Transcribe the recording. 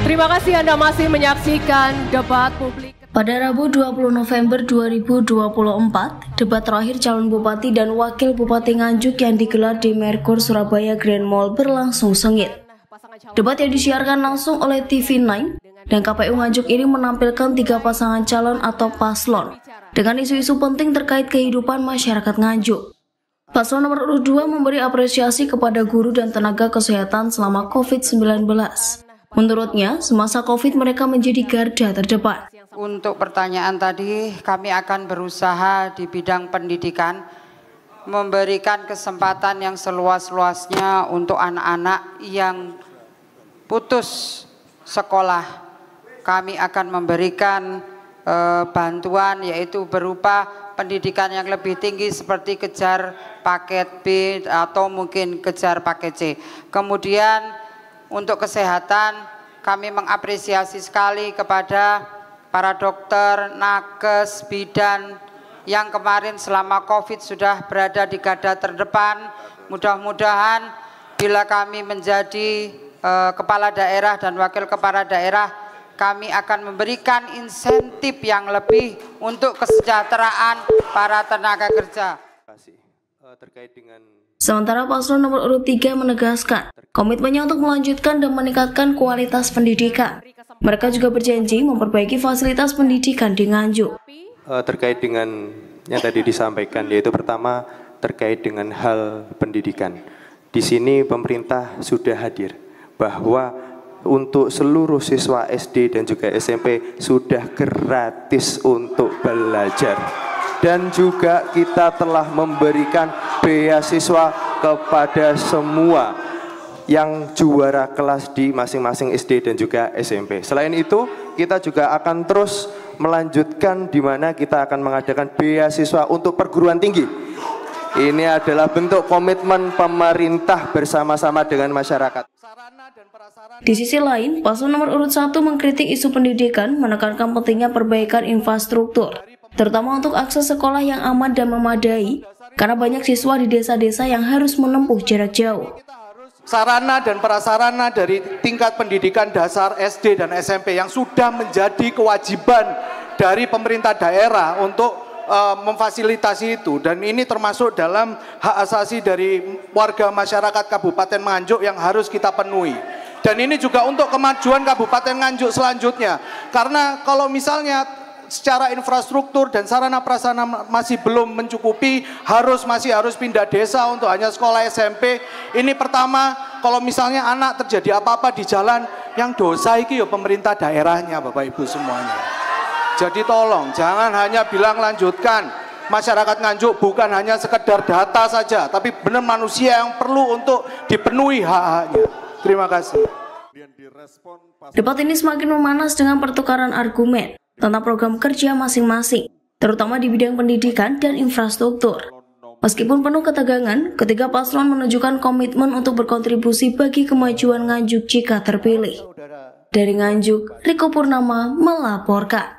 Terima kasih Anda masih menyaksikan debat publik. Pada Rabu 20 November 2024, debat terakhir calon bupati dan wakil bupati Nganjuk yang digelar di Merkur Surabaya Grand Mall berlangsung sengit. Debat yang disiarkan langsung oleh TV9 dan KPU Nganjuk ini menampilkan 3 pasangan calon atau paslon dengan isu-isu penting terkait kehidupan masyarakat Nganjuk. Paslon nomor urut 2 memberi apresiasi kepada guru dan tenaga kesehatan selama COVID-19. Menurutnya, semasa COVID mereka menjadi garda terdepan. Untuk pertanyaan tadi, kami akan berusaha di bidang pendidikan memberikan kesempatan yang seluas-luasnya untuk anak-anak yang putus sekolah. Kami akan memberikan bantuan yaitu berupa pendidikan yang lebih tinggi seperti kejar paket B atau mungkin kejar paket C. Kemudian untuk kesehatan kami mengapresiasi sekali kepada para dokter, nakes, bidan yang kemarin selama COVID sudah berada di garda terdepan. Mudah-mudahan bila kami menjadi kepala daerah dan wakil kepala daerah, kami akan memberikan insentif yang lebih untuk kesejahteraan para tenaga kerja. Sementara paslon nomor urut 3 menegaskan komitmennya untuk melanjutkan dan meningkatkan kualitas pendidikan. Mereka juga berjanji memperbaiki fasilitas pendidikan di Nganjuk. Terkait dengan yang tadi disampaikan, yaitu pertama terkait dengan hal pendidikan. Di sini pemerintah sudah hadir bahwa untuk seluruh siswa SD dan juga SMP sudah gratis untuk belajar. Dan juga kita telah memberikan beasiswa kepada semua yang juara kelas di masing-masing SD dan juga SMP. Selain itu, kita juga akan terus melanjutkan di mana kita akan mengadakan beasiswa untuk perguruan tinggi. Ini adalah bentuk komitmen pemerintah bersama-sama dengan masyarakat. Di sisi lain, paslon nomor urut 1 mengkritik isu pendidikan, menekankan pentingnya perbaikan infrastruktur, terutama untuk akses sekolah yang aman dan memadai, karena banyak siswa di desa-desa yang harus menempuh jarak jauh. Sarana dan prasarana dari tingkat pendidikan dasar SD dan SMP yang sudah menjadi kewajiban dari pemerintah daerah untuk memfasilitasi itu, dan ini termasuk dalam hak asasi dari warga masyarakat Kabupaten Nganjuk yang harus kita penuhi. Dan ini juga untuk kemajuan Kabupaten Nganjuk selanjutnya, karena kalau misalnya secara infrastruktur dan sarana prasarana masih belum mencukupi, masih harus pindah desa untuk hanya sekolah SMP. Ini pertama, kalau misalnya anak terjadi apa-apa di jalan, yang dosa iki ya pemerintah daerahnya, Bapak Ibu semuanya. Jadi tolong jangan hanya bilang lanjutkan. Masyarakat Nganjuk bukan hanya sekedar data saja, tapi benar manusia yang perlu untuk dipenuhi hak-haknya. Terima kasih. Debat ini semakin memanas dengan pertukaran argumen tentang program kerja masing-masing, terutama di bidang pendidikan dan infrastruktur. Meskipun penuh ketegangan, ketiga paslon menunjukkan komitmen untuk berkontribusi bagi kemajuan Nganjuk jika terpilih. Dari Nganjuk, Riko Purnama melaporkan.